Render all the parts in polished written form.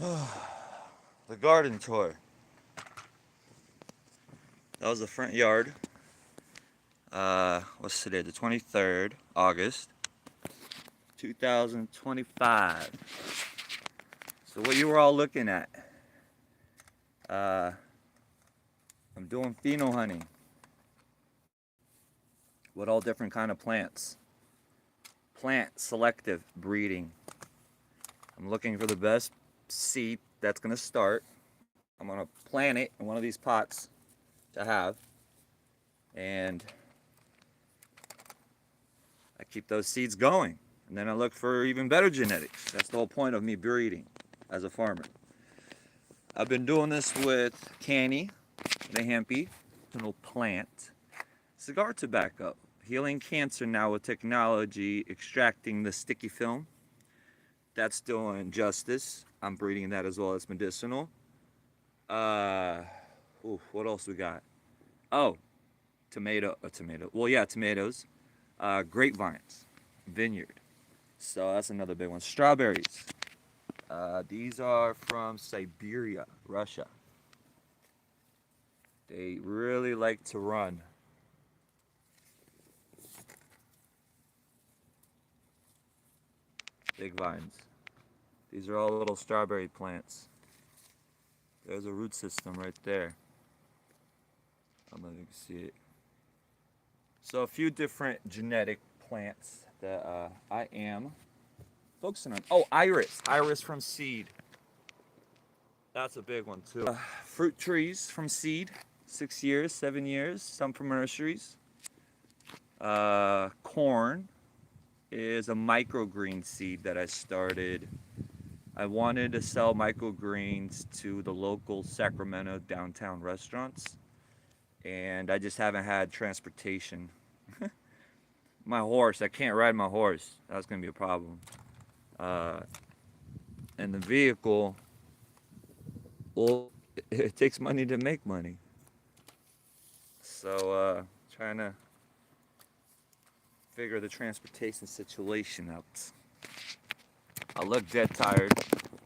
The garden tour. That was the front yard. What's today? The 23rd August, 2025. So what you were all looking at? Uh, I'm doing pheno hunting with all different kind of plants. Plant selective breeding. I'm looking for the best seed that's gonna start. I'm gonna plant it in one of these pots to have, and I keep those seeds going. And then I look for even better genetics. That's the whole point of me breeding as a farmer. I've been doing this with canny, the hempy, medicinal plant, cigar tobacco, healing cancer now with technology, extracting the sticky film. That's doing justice. I'm breeding that as well as medicinal. Uh, what else we got? Oh, tomato. Well, yeah, tomatoes. Grapevines, vineyard. So that's another big one. Strawberries. These are from Siberia, Russia. They really like to run. Big vines. These are all little strawberry plants. There's a root system right there. I don't know if you can see it. So a few different genetic plants that I am focusing on. Oh, iris. Iris from seed. That's a big one too. Fruit trees from seed. 6 years, 7 years. Some from nurseries. Corn is a microgreen seed that I started. I wanted to sell microgreens to the local Sacramento downtown restaurants, and I just haven't had transportation. My horse, I can't ride my horse. That's gonna be a problem. Uh, and the vehicle, well, it takes money to make money. So, trying to figure the transportation situation out. I look dead tired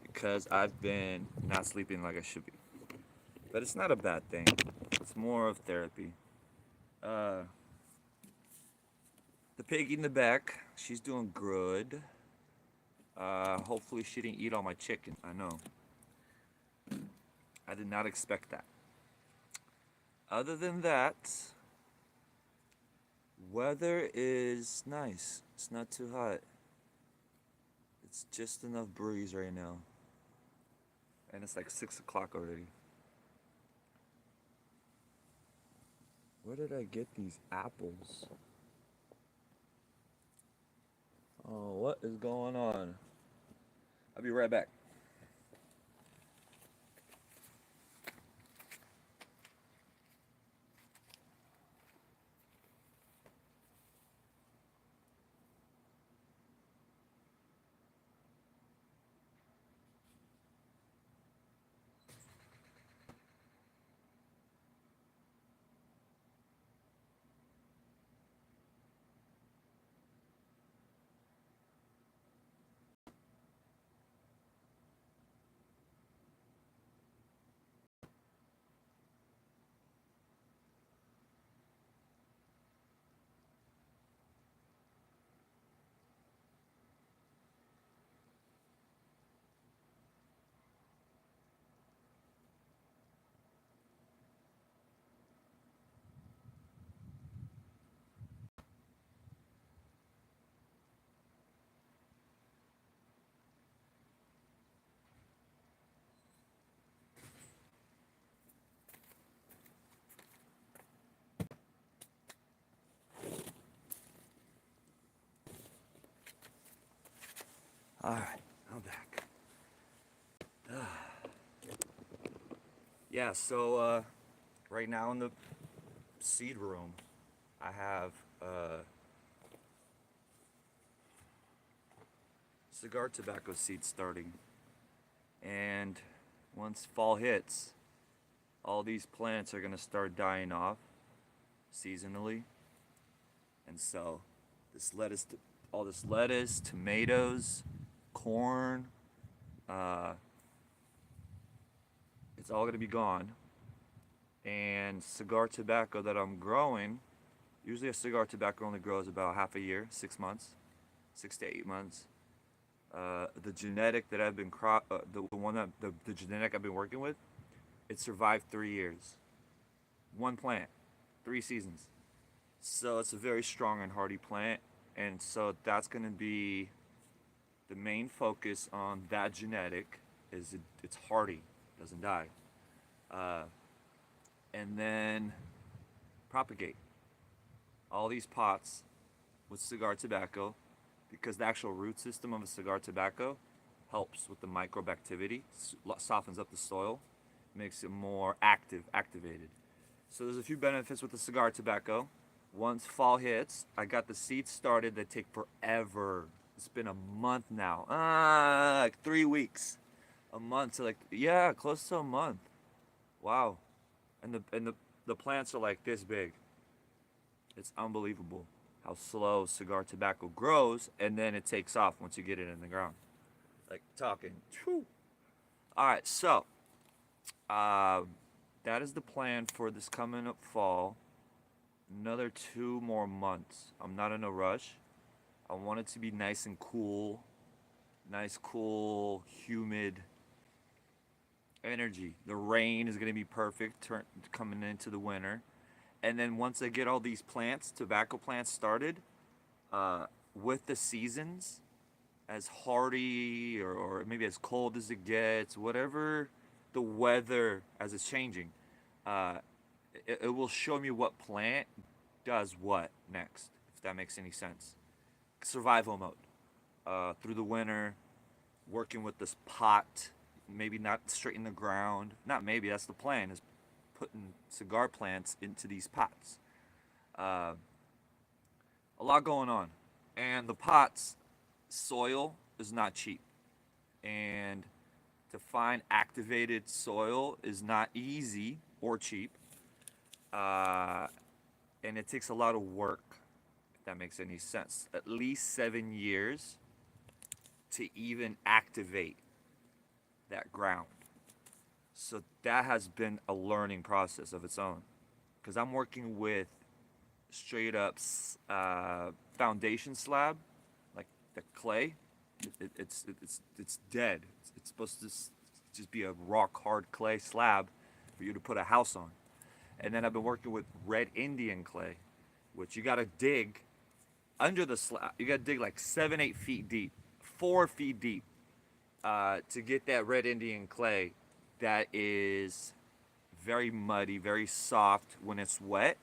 because I've been not sleeping like I should be. But it's not a bad thing. It's more of therapy. Uh, the pig in the back, she's doing good. Hopefully she didn't eat all my chicken. I know. I did not expect that. Other than that, weather is nice. It's not too hot. It's just enough breeze right now. And it's like 6 o'clock already. Where did I get these apples? Oh, what is going on? I'll be right back. Alright, I'm back. Yeah, so right now in the seed room, I have cigar tobacco seeds starting. And once fall hits, all these plants are going to start dying off seasonally. And so this lettuce, tomatoes, corn, uh, It's all gonna be gone. And cigar tobacco that I'm growing, usually a cigar tobacco only grows about half a year, 6 months, 6 to 8 months. The genetic that I've been the one that the genetic I've been working with, it survived 3 years. One plant, 3 seasons. So it's a very strong and hardy plant, and so that's going to be the main focus on that genetic. It's hardy, doesn't die, uh, and then propagate all these pots with cigar tobacco, because the actual root system of a cigar tobacco helps with the microbe activity, softens up the soil, makes it more activated. So there's a few benefits with the cigar tobacco. Once fall hits, I got the seeds started that take forever. It's been a month now. Like 3 weeks. A month to yeah, close to a month. Wow. And the plants are like this big. It's unbelievable how slow cigar tobacco grows, and then it takes off once you get it in the ground. Like talking. Whew. All right, so that is the plan for this coming up fall. Another 2 more months. I'm not in a rush. I want it to be nice and cool. Nice, cool, humid energy. The rain is going to be perfect coming into the winter. And then once I get all these plants, tobacco plants started, with the seasons, as hardy or maybe as cold as it gets, whatever the weather as it's changing, it will show me what plant does what next, if that makes any sense. Survival mode. Through the winter, working with this pot, maybe not straight in the ground. Not maybe, that's the plan, is putting cigar plants into these pots. A lot going on. And the pots, soil is not cheap. And to find activated soil is not easy or cheap. And it takes a lot of work, if that makes any sense. At least 7 years to even activate that ground. So that has been a learning process of its own. Because I'm working with straight up foundation slab, like the clay. It's dead. It's supposed to just be a rock hard clay slab for you to put a house on. And then I've been working with red Indian clay, which you gotta dig under the slab. You gotta dig like 7-8 feet deep, 4 feet deep, to get that red Indian clay that is very muddy, very soft when it's wet,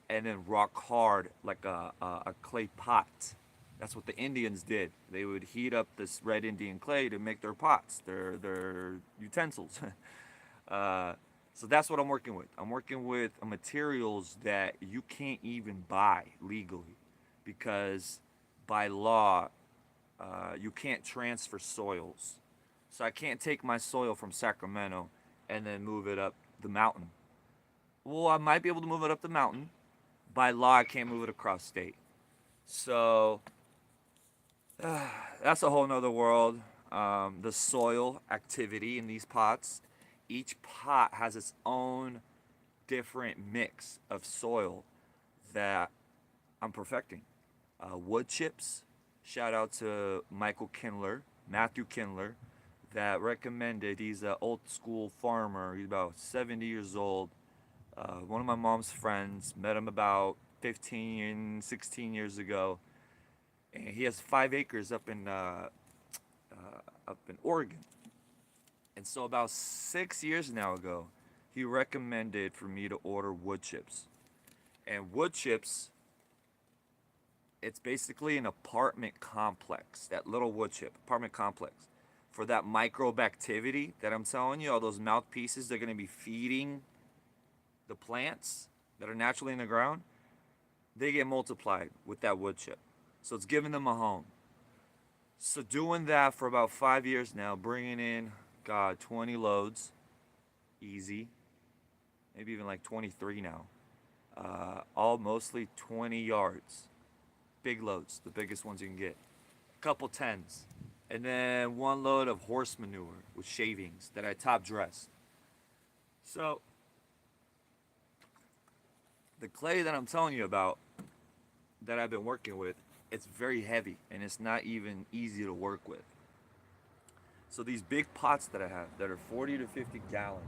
and then rock hard like a clay pot. That's what the Indians did. They would heat up this red Indian clay to make their pots, their utensils. So that's what I'm working with. I'm working with materials that you can't even buy legally, because by law, you can't transfer soils. So I can't take my soil from Sacramento and then move it up the mountain. Well, I might be able to move it up the mountain. By law, I can't move it across state. So that's a whole nother world. The soil activity in these pots. Each pot has its own different mix of soil that I'm perfecting. Wood chips. Shout out to Matthew Kindler, that recommended. He's an old school farmer. He's about 70 years old. One of my mom's friends, met him about 15, 16 years ago. And he has 5 acres up in Oregon. And so about 6 years now ago, he recommended for me to order wood chips. And wood chips, it's basically an apartment complex, that little wood chip, apartment complex. For that microbe activity that I'm telling you, all those mouthpieces, they're going to be feeding the plants that are naturally in the ground, they get multiplied with that wood chip. So it's giving them a home. So doing that for about 5 years now, bringing in, 20 loads, easy. Maybe even like 23 now. All mostly 20 yards. Big loads, the biggest ones you can get. A couple 10s. And then 1 load of horse manure with shavings that I top dressed. So the clay that I'm telling you about that I've been working with, it's very heavy and it's not even easy to work with. So these big pots that I have that are 40 to 50 gallons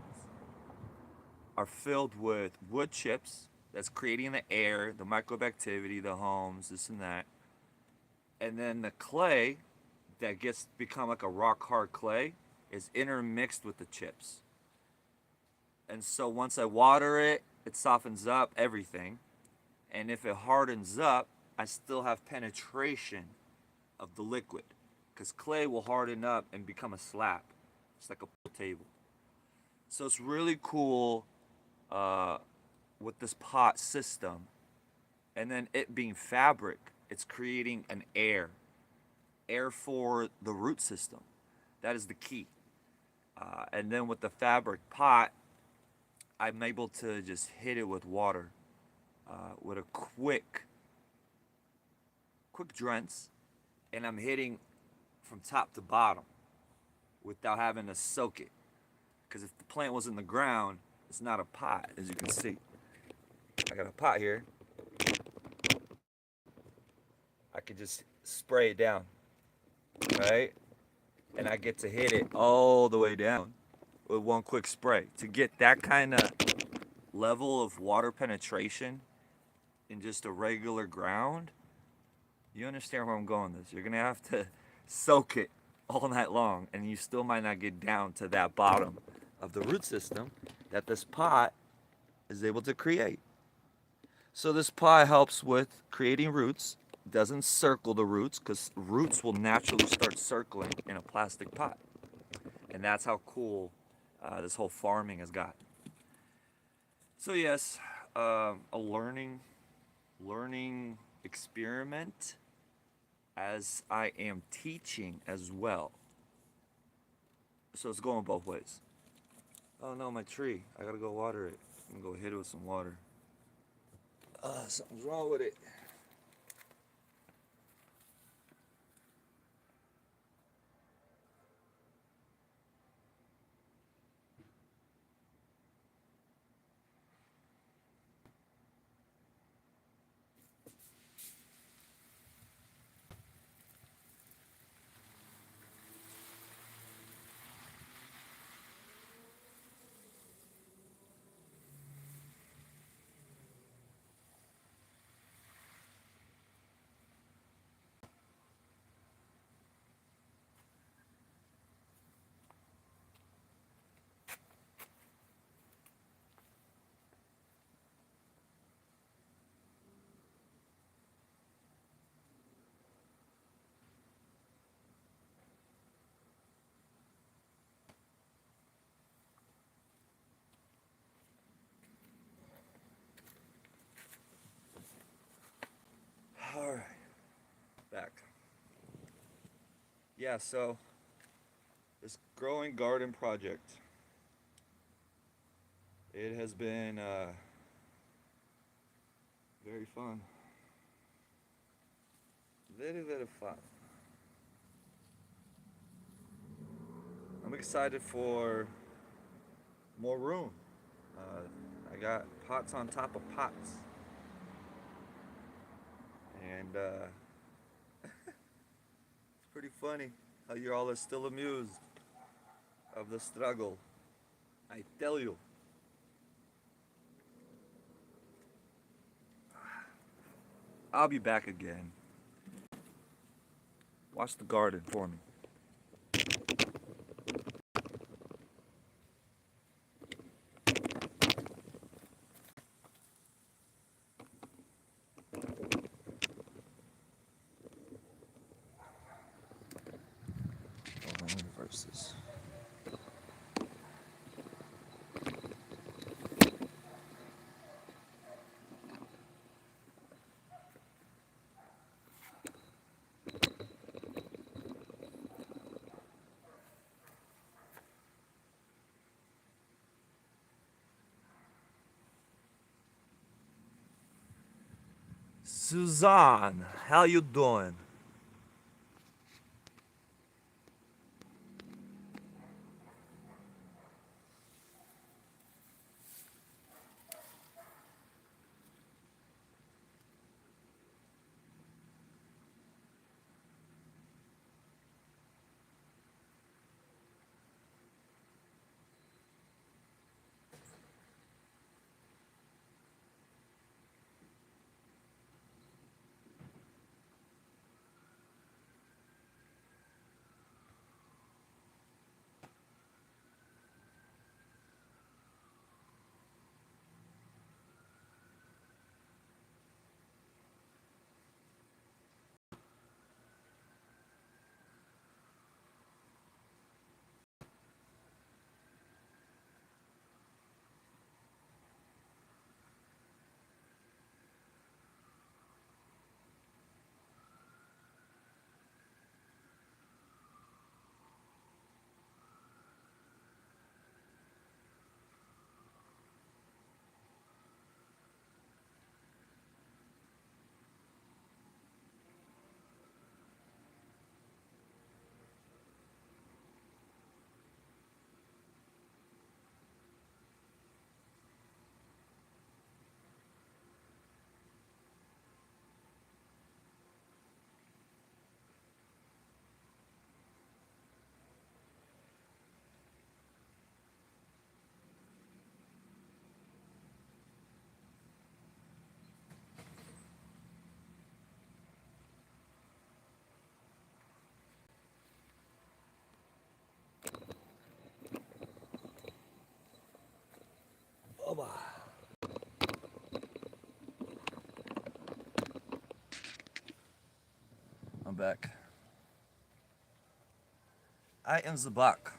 are filled with wood chips that's creating the air, the microbe activity, the homes, this and that. And then the clay that gets become like a rock hard clay is intermixed with the chips. And so once I water it, it softens up everything. And if it hardens up, I still have penetration of the liquid. Because clay will harden up and become a slab. It's like a pool table. So it's really cool with this pot system. And then it being fabric, it's creating an air for the root system. That is the key. And then with the fabric pot, I'm able to just hit it with water with a quick drench, and I'm hitting from top to bottom without having to soak it. Because if the plant was in the ground, it's not a pot, as you can see. I got a pot here. I could just spray it down, right? And I get to hit it all the way down with one quick spray. To get that kind of level of water penetration in just a regular ground, you understand where I'm going with this. You're gonna have to soak it all night long, and you still might not get down to that bottom of the root system that this pot is able to create. So this pot helps with creating roots. It doesn't circle the roots because roots will naturally start circling in a plastic pot. And that's how cool this whole farming has got. So yes, a learning experiment as I am teaching as well. So it's going both ways. Oh no, my tree. I gotta go water it. I'm gonna go hit it with some water. Something's wrong with it. Alright, back. Yeah, so this growing garden project, it has been very fun. Very, very fun. I'm excited for more room. I got pots on top of pots. And it's pretty funny how you all are still amused of the struggle. I tell you. I'll be back again. Watch the garden for me. Hold on, let me reverse this. Suzanne, how you doing? I'm back. I am the back.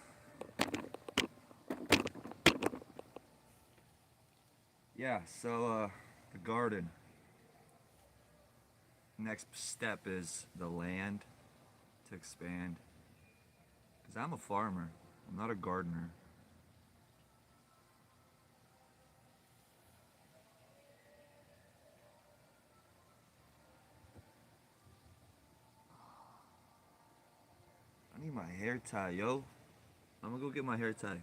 Yeah, so the garden. Next step is the land to expand. Because I'm a farmer, I'm not a gardener. I need my hair tie, yo. I'm gonna go get my hair tie.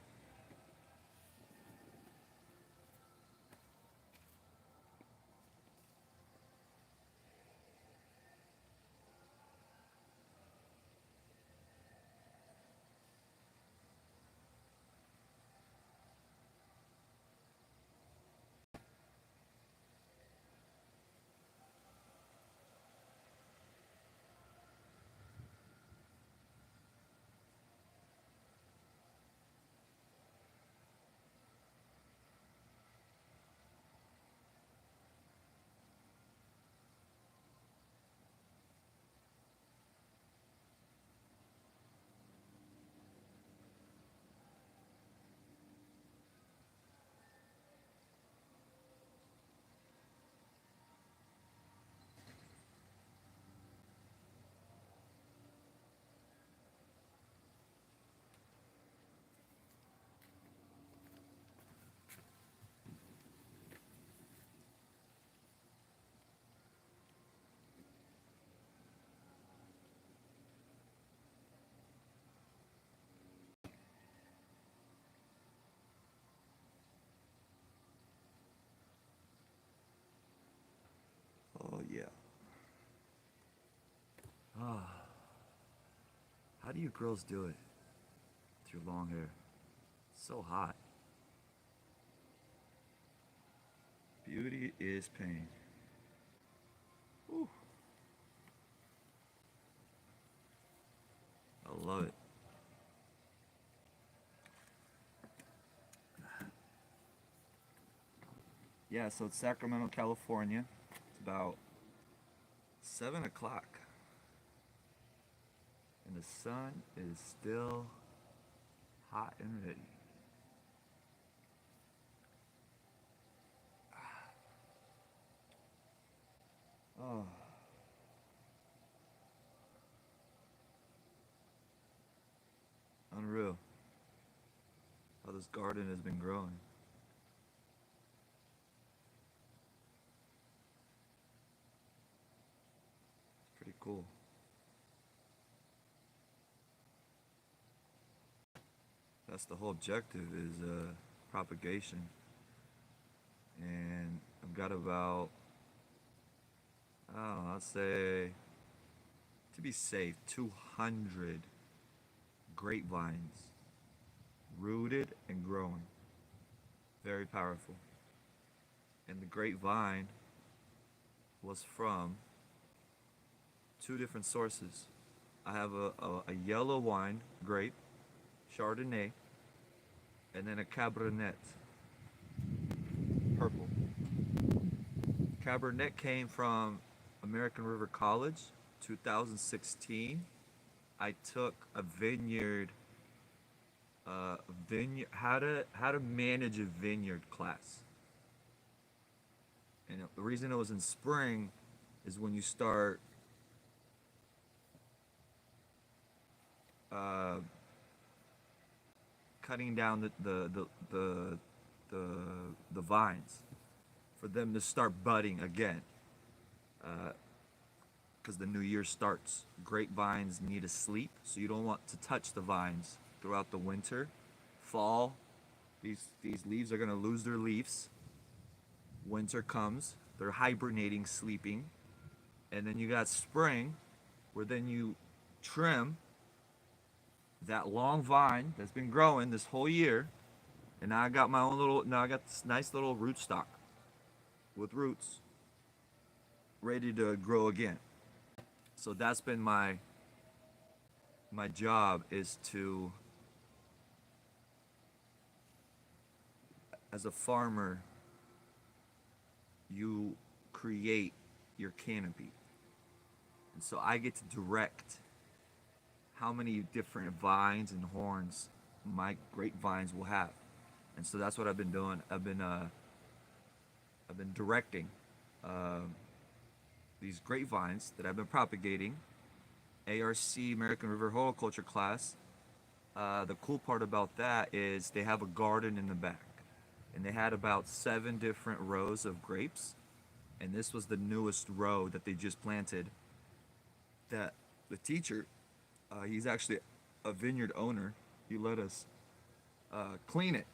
Oh yeah. Ah, how do you girls do it with your long hair? It's so hot. Beauty is pain. Whew. I love it. Yeah, so it's Sacramento, California. It's about 7 o'clock. And the sun is still hot and ready. Oh, unreal how this garden has been growing. It's pretty cool. That's the whole objective is propagation. And I've got about, I don't know, I'd say, to be safe, 200 grapevines rooted and growing. Very powerful. And the grapevine was from two different sources. I have a yellow wine grape, Chardonnay, and then a Cabernet, purple. Cabernet came from American River College, 2016. I took a how to manage a vineyard class. And the reason it was in spring is when you start uh, cutting down the the vines for them to start budding again. Because the new year starts. Grapevines need to sleep, so you don't want to touch the vines throughout the winter. Fall, these leaves are gonna lose their leaves. Winter comes, they're hibernating, sleeping, and then you got spring, where then you trim that long vine that's been growing this whole year, and now I got my own little. Now I got this nice little rootstock with roots ready to grow again. So that's been my job is to, as a farmer, you create your canopy. And so I get to direct how many different vines and horns my grapevines will have. And so that's what I've been doing. I've been directing um, these grapevines that I've been propagating. ARC American River Horticulture class. The cool part about that is they have a garden in the back, and they had about 7 different rows of grapes, and this was the newest row that they just planted. That the teacher, he's actually a vineyard owner. He let us clean it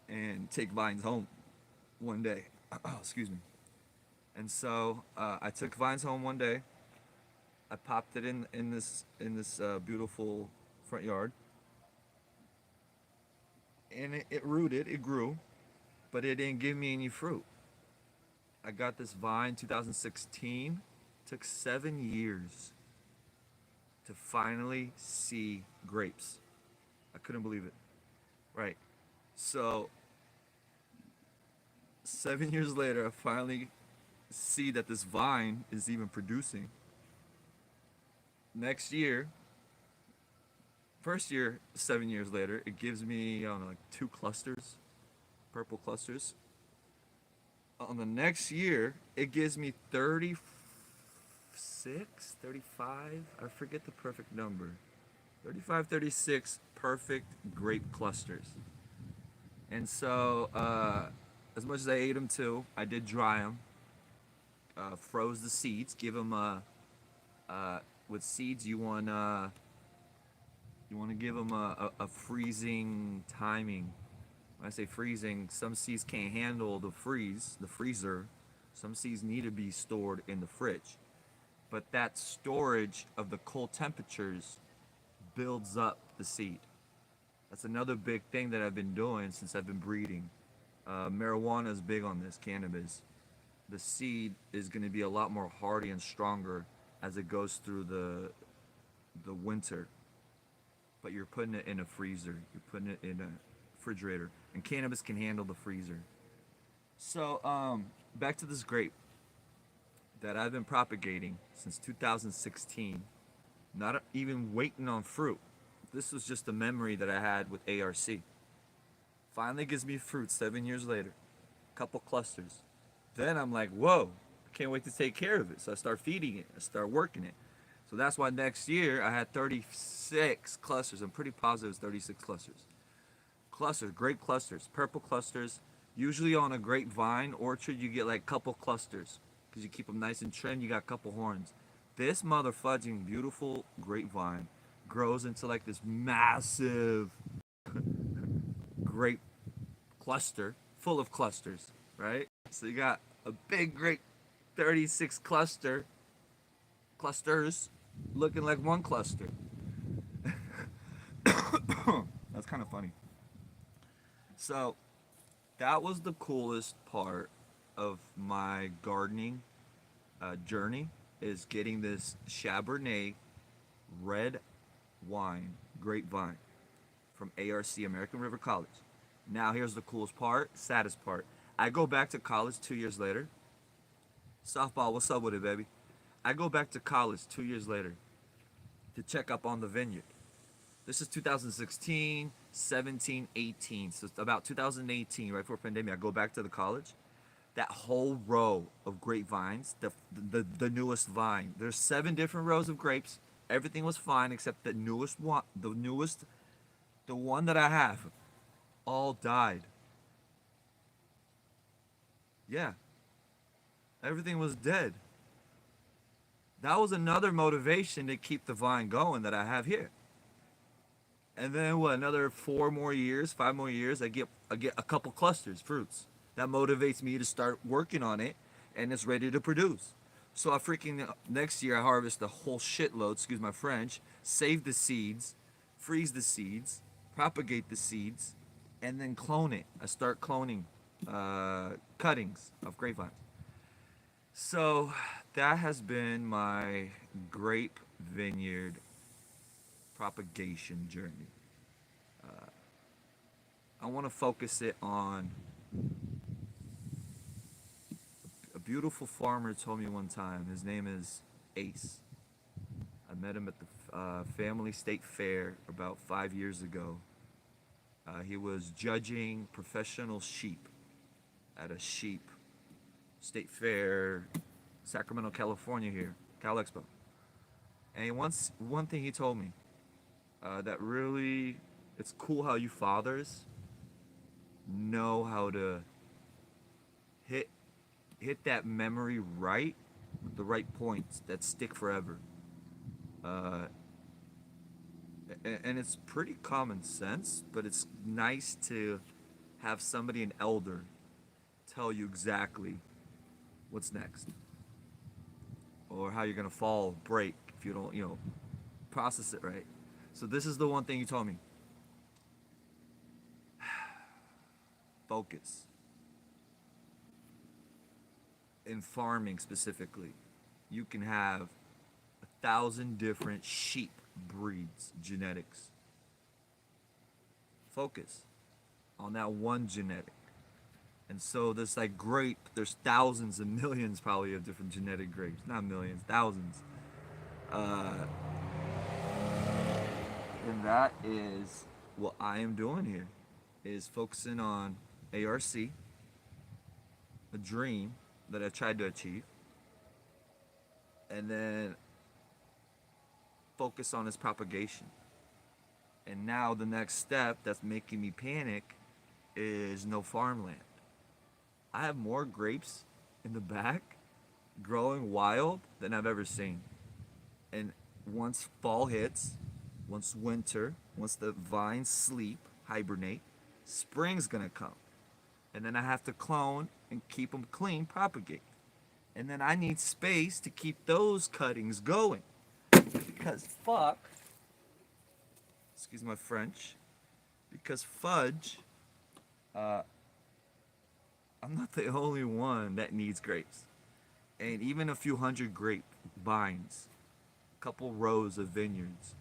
and take vines home one day. Excuse me. And so I took vines home one day. I popped it in this beautiful front yard, and it rooted. It grew, but it didn't give me any fruit. I got this vine 2016. Took 7 years to finally see grapes. I couldn't believe it. Right. So 7 years later, I finally see that this vine is even producing. Next year, first year, 7 years later, it gives me, I don't know, like 2 clusters, purple clusters. On the next year, it gives me 36, 35, I forget the perfect number. 35, 36 perfect grape clusters. And so, as much as I ate them too, I did dry them, froze the seeds, give them with seeds you want to give them a freezing timing. When I say freezing, some seeds can't handle the freezer. Some seeds need to be stored in the fridge. But that storage of the cold temperatures builds up the seed. That's another big thing that I've been doing since I've been breeding. Marijuana is big on this, cannabis. The seed is going to be a lot more hardy and stronger as it goes through the winter. But you're putting it in a freezer. You're putting it in a refrigerator, and cannabis can handle the freezer. So back to this grape that I've been propagating since 2016, not even waiting on fruit. This was just a memory that I had with ARC. Finally gives me fruit 7 years later, couple clusters. Then I'm like, whoa, I can't wait to take care of it. So I start feeding it, I start working it. So that's why next year I had 36 clusters. I'm pretty positive it's 36 clusters. Clusters, grape clusters, purple clusters. Usually on a grapevine orchard, you get like a couple clusters because you keep them nice and trim. You got a couple horns. This motherfudging beautiful grapevine grows into like this massive grape cluster full of clusters, right? So you got a big grape 36 clusters looking like one cluster. That's kind of funny. So that was the coolest part of my gardening journey, is getting this Cabernet red wine grapevine from ARC American River College. Now here's the coolest part, saddest part. I go back to college 2 years later. Softball, what's up with it, baby? I go back to college 2 years later to check up on the vineyard. This is 2016, 17, 18. So it's about 2018, right before pandemic. I go back to the college. That whole row of grapevines, the newest vine. There's 7 different rows of grapes. Everything was fine except the newest one, the one that I have, all died. Yeah, everything was dead. That was another motivation to keep the vine going that I have here. And then what? Another 4 more years, 5 more years, I get a couple clusters, fruits. That motivates me to start working on it, and it's ready to produce. So I freaking next year I harvest a whole shitload. Excuse my French. Save the seeds, freeze the seeds, propagate the seeds, and then clone it. I start cloning cuttings of grapevines. So that has been my grape vineyard propagation journey. I want to focus it on a beautiful farmer told me one time. His name is Ace. I met him at the Family State Fair about 5 years ago. He was judging professional sheep at a sheep state fair, Sacramento, California here, Cal Expo. And one thing he told me that really, it's cool how you fathers know how to hit that memory right with the right points that stick forever. Uh, and it's pretty common sense, but it's nice to have somebody, an elder, tell you exactly what's next or how you're gonna fall, break if you don't, process it right. So this is the one thing you told me. Focus. In farming specifically, you can have 1,000 different sheep breeds, genetics. Focus on that one genetic. And so this like grape, there's thousands and millions probably of different genetic grapes. Not millions, thousands. Uh, and that is what I am doing here, is focusing on ARC, a dream that I tried to achieve, and then focus on its propagation. And now the next step that's making me panic is no farmland. I have more grapes in the back growing wild than I've ever seen. And once fall hits, once winter, once the vines sleep, hibernate, spring's gonna come. And then I have to clone and keep them clean, propagate. And then I need space to keep those cuttings going. Because fuck, excuse my French, because fudge, I'm not the only one that needs grapes. And even a few hundred grape vines, a couple rows of vineyards,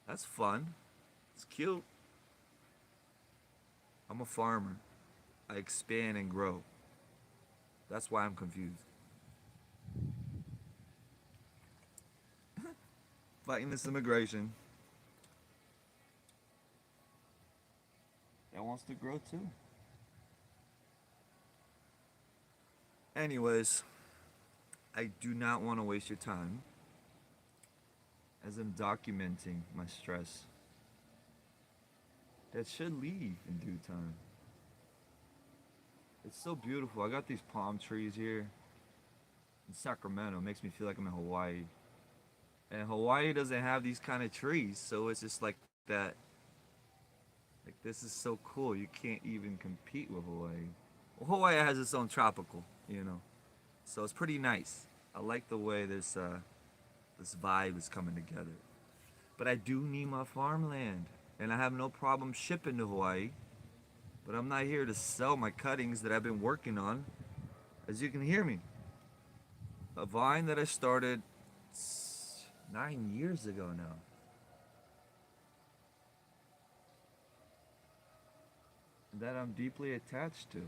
that's fun. It's cute. I'm a farmer. I expand and grow. That's why I'm confused. Fighting this immigration that wants to grow too. Anyways, I do not want to waste your time as I'm documenting my stress that should leave in due time. It's so beautiful. I got these palm trees here in Sacramento. It makes me feel like I'm in Hawaii. And Hawaii doesn't have these kind of trees, so it's just like that. Like, this is so cool. You can't even compete with Hawaii. Well, Hawaii has its own tropical, so it's pretty nice. I like the way this vibe is coming together. But I do need my farmland, and I have no problem shipping to Hawaii. But I'm not here to sell my cuttings that I've been working on. As you can hear me, a vine that I started 9 years ago now. That I'm deeply attached to.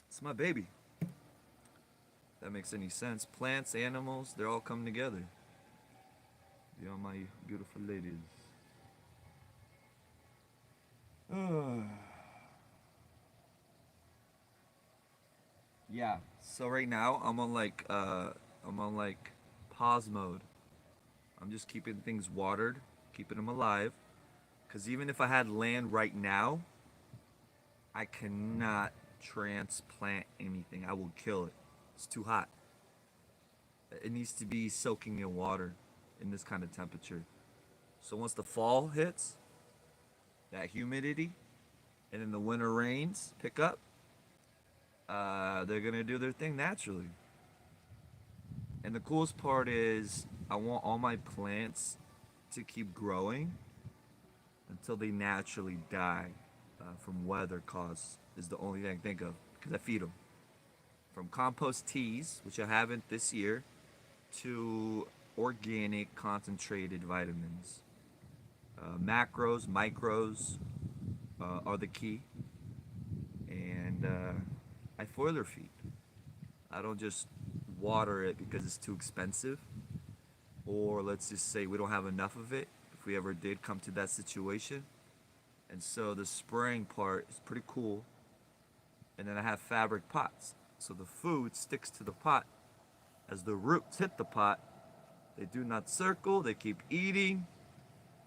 It's my baby. If that makes any sense. Plants, animals, they're all coming together. My beautiful ladies. Yeah. So right now I'm on like pause mode. I'm just keeping things watered, keeping them alive. Cause even if I had land right now, I cannot transplant anything. I will kill it. It's too hot. It needs to be soaking in water in this kind of temperature. So once the fall hits, that humidity, and then the winter rains pick up, they're gonna do their thing naturally. And the coolest part is I want all my plants to keep growing until they naturally die from weather cause is the only thing I can think of because I feed them. From compost teas, which I haven't this year, to organic concentrated vitamins. Macros, micros are the key. And I foliar feed. I don't just water it because it's too expensive, or let's just say we don't have enough of it if we ever did come to that situation. And so the spraying part is pretty cool. And then I have fabric pots. So the food sticks to the pot. As the roots hit the pot, they do not circle, they keep eating.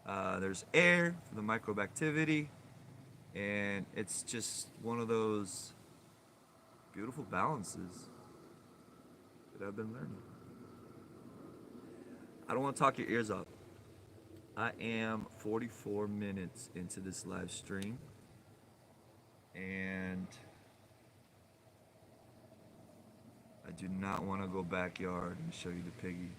There's air for the microbe activity. And it's just one of those beautiful balances that I've been learning. I don't want to talk your ears off. I am 44 minutes into this live stream. And I do not want to go backyard and show you the piggy.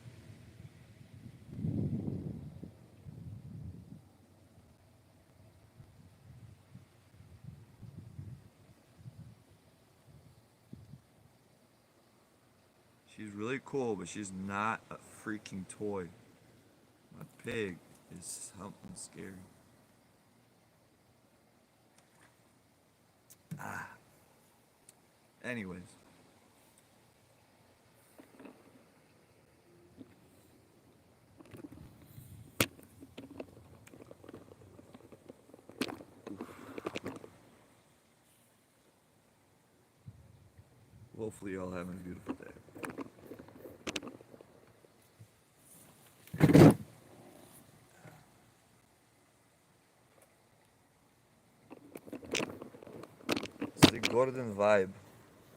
She's really cool, but she's not a freaking toy. My pig is something scary. Anyways. Hopefully y'all having a beautiful day. It's the golden vibe.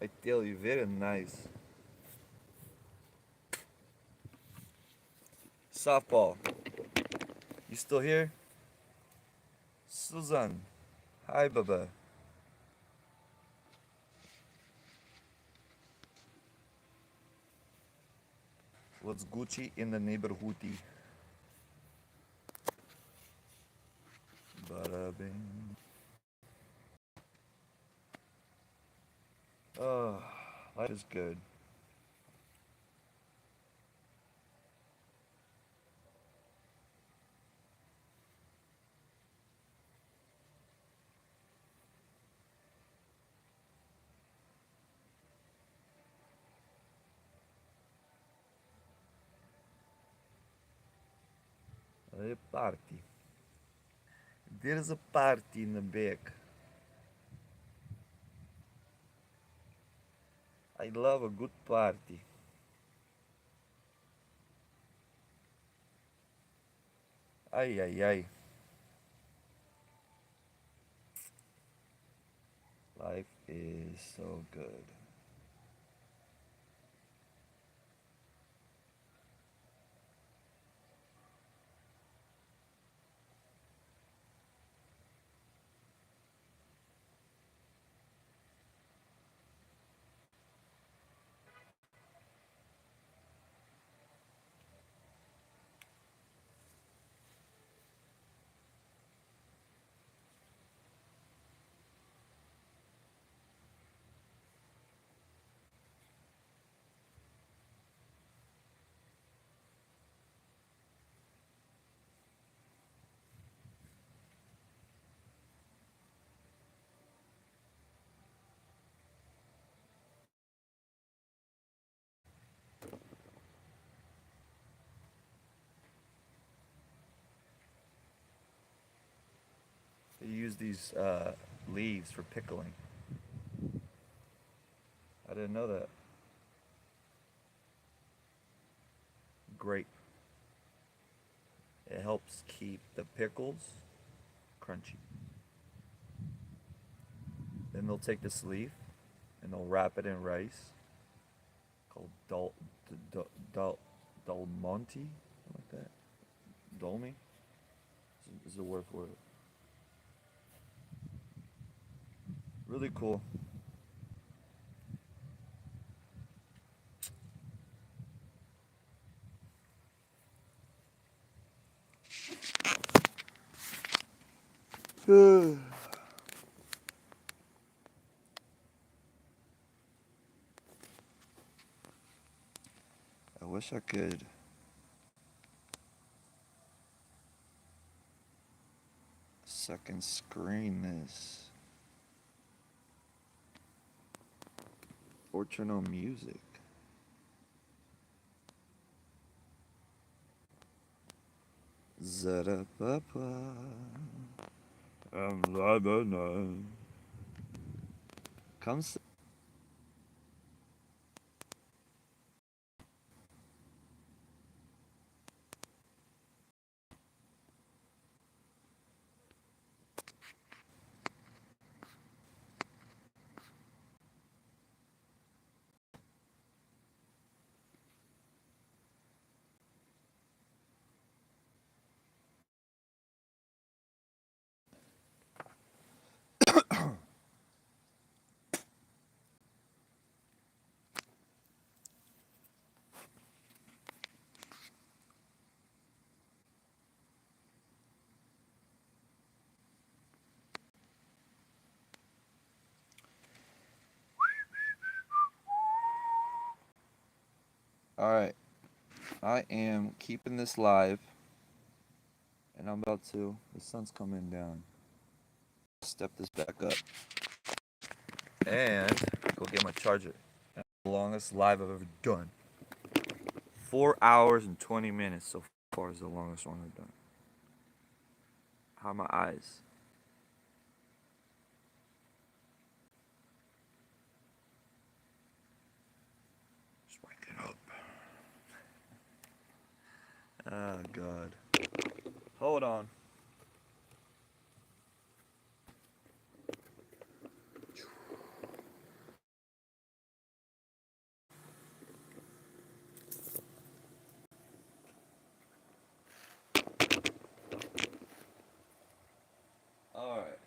I tell you, very nice. Softball. You still here? Susan. Hi, Baba. What's Gucci in the neighborhoody? Bada bing. Oh, life is good. A party. There's a party in the back. I love a good party. Ay, ay, ay. Life is so good. They use these leaves for pickling. I didn't know that. Grape. It helps keep the pickles crunchy. Then they'll take this leaf and they'll wrap it in rice called dalmonte, something like that. Dolmy is the word for it. Really cool. I wish I could second screen this. or turn on music. Zara-papa. I'm Lebanon. Come sit. Alright, I am keeping this live, and I'm about to, the sun's coming down. Step this back up, and go get my charger. That's the longest live I've ever done. 4 hours and 20 minutes so far is the longest one I've done. How are my eyes? Just waking up. Oh, God. Hold on. Alright.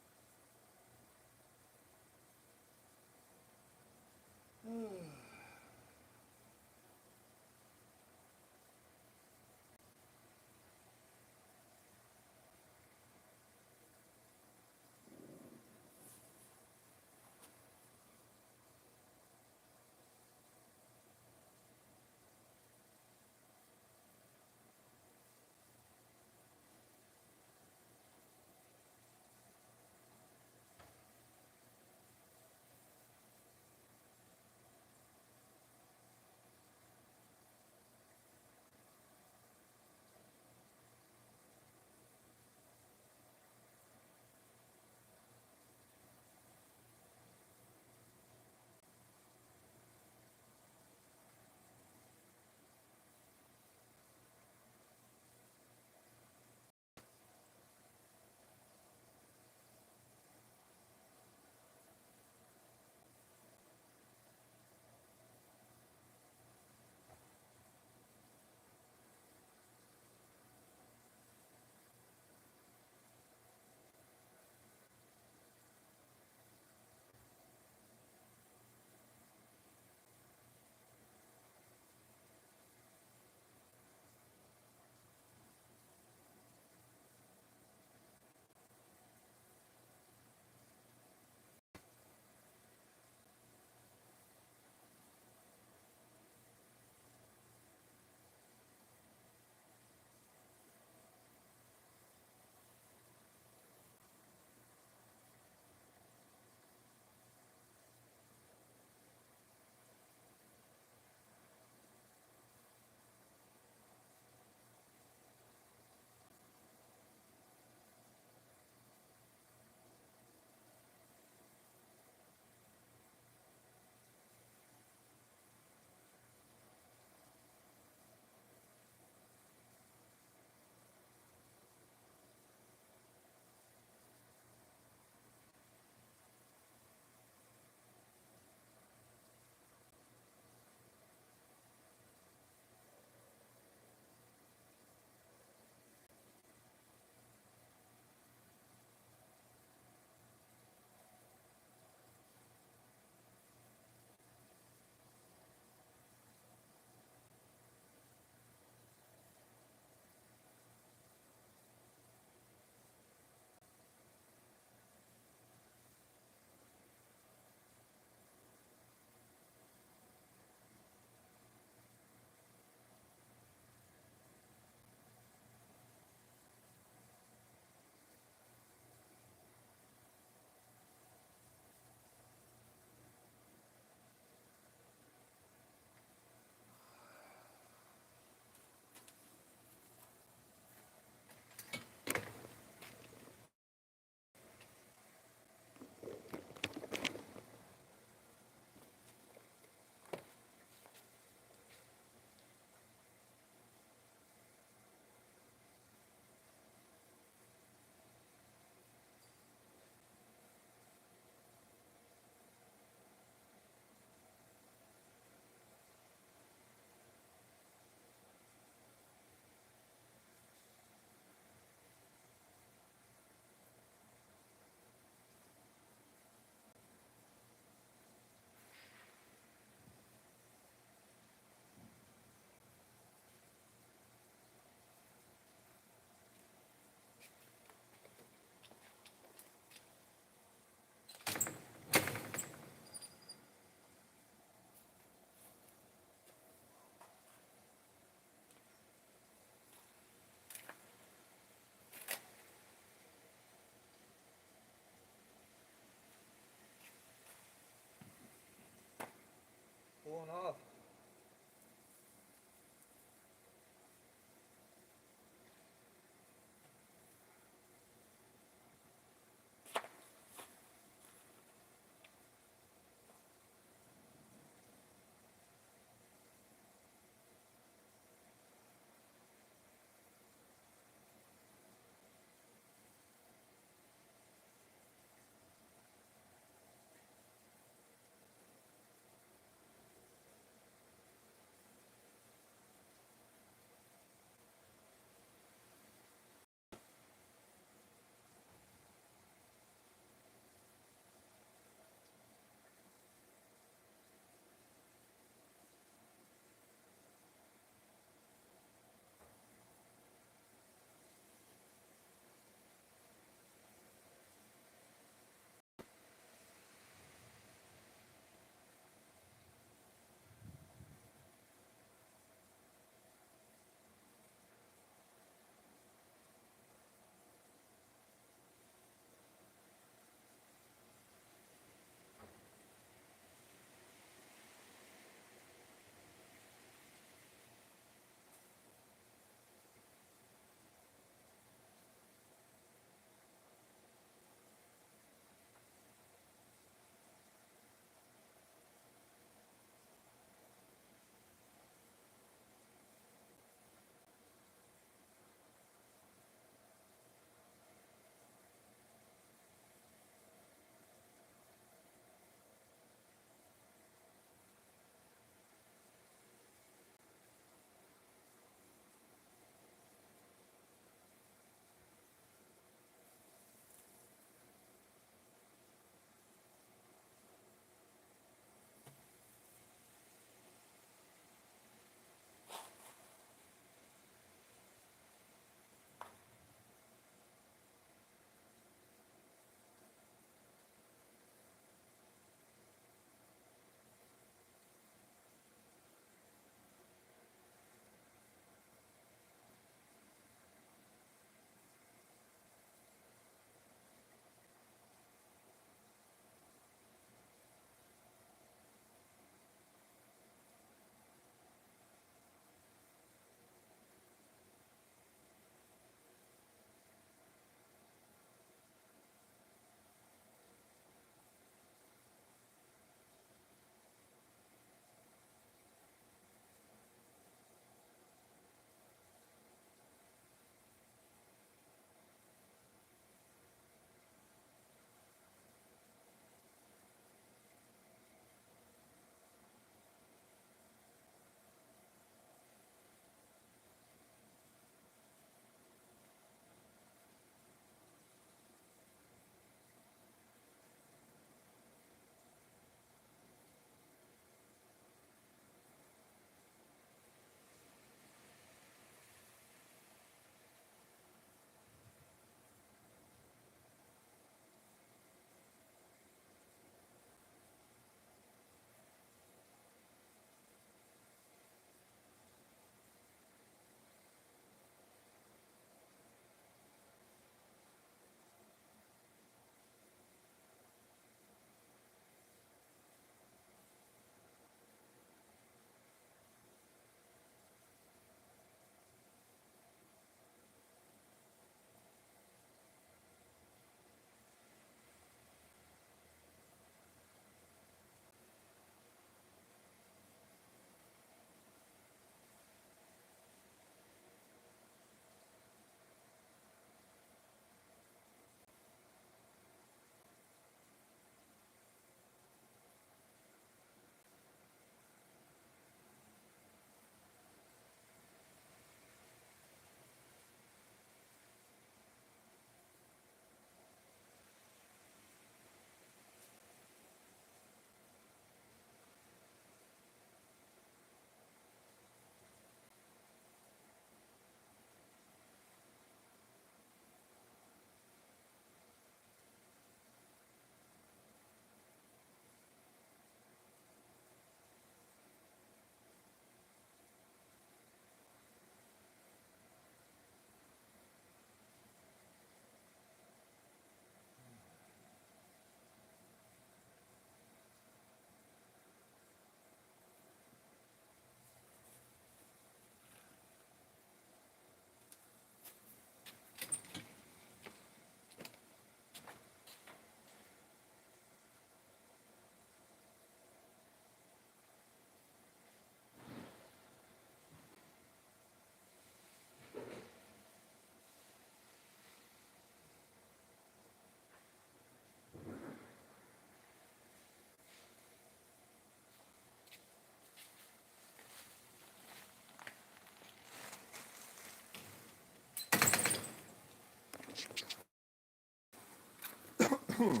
So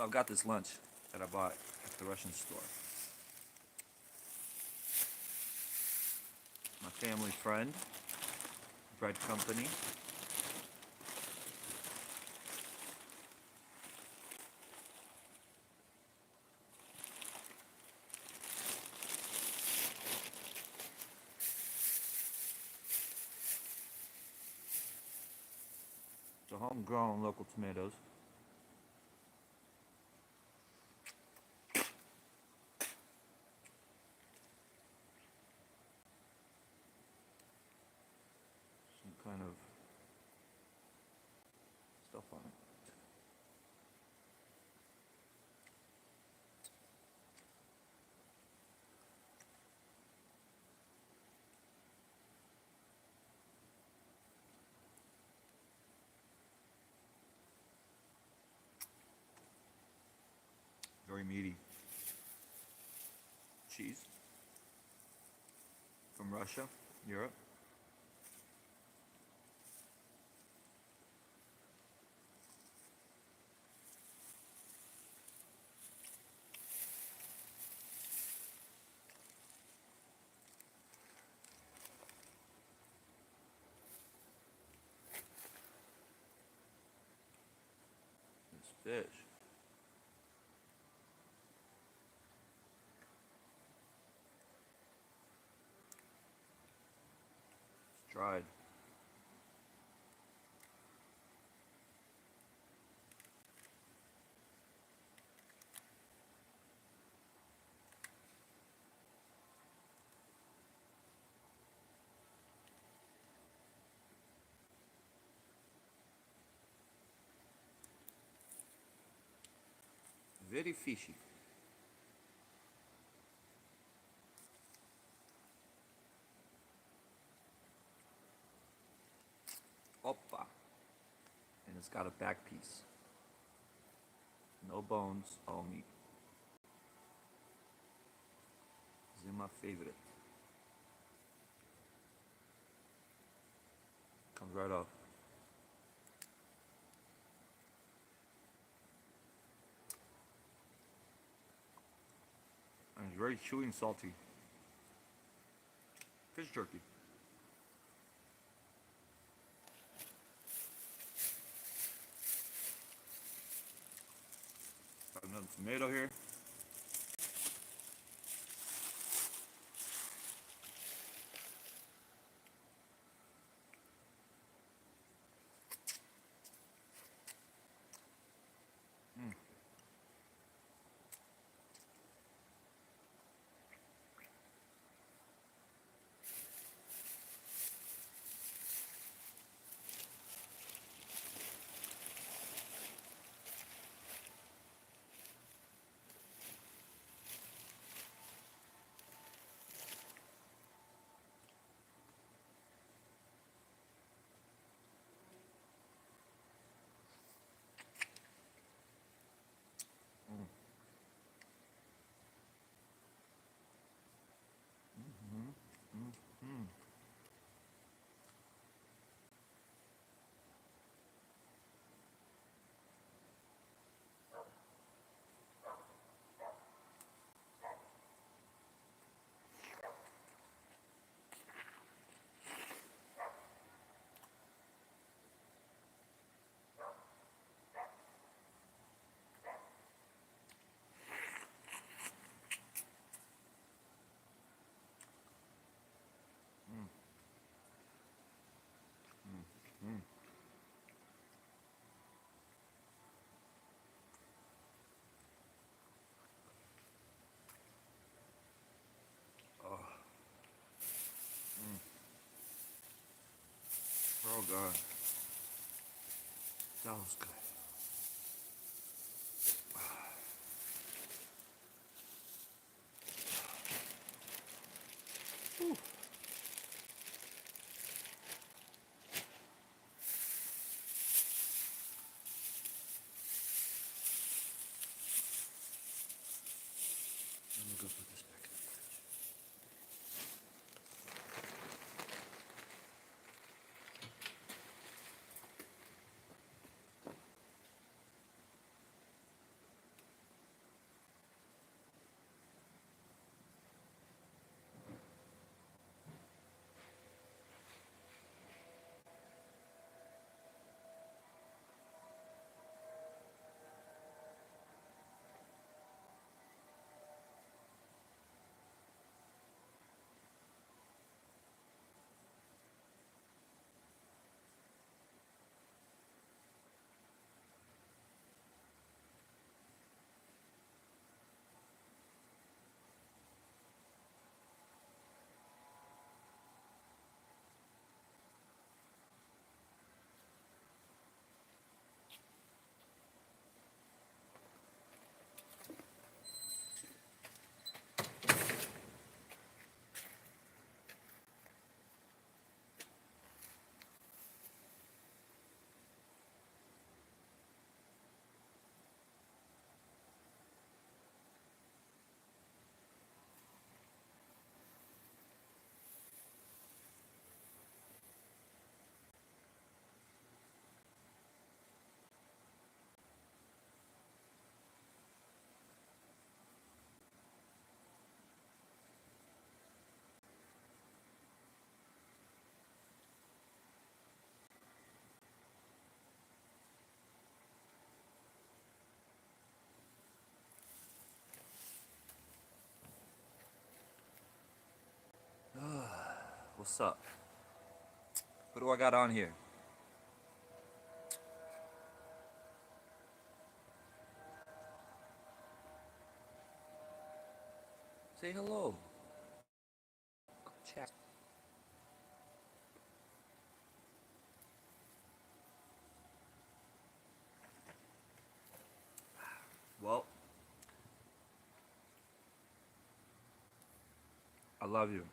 I've got this lunch that I bought at the Russian store. My family friend, bread company. So homegrown local tomatoes. Some kind of stuff on it. Very meaty. Cheese from Russia, Europe. This fish. It's dried. Very fishy. Oppa. And it's got a back piece. No bones, all meat. This is my favorite. Comes right off. And it's very chewy and salty. Fish jerky. Got another tomato here. Oh God. That was good. Whew. Let me go put this back in the fridge. What's up? What do I got on here? Say hello. Chat. Well, I love you.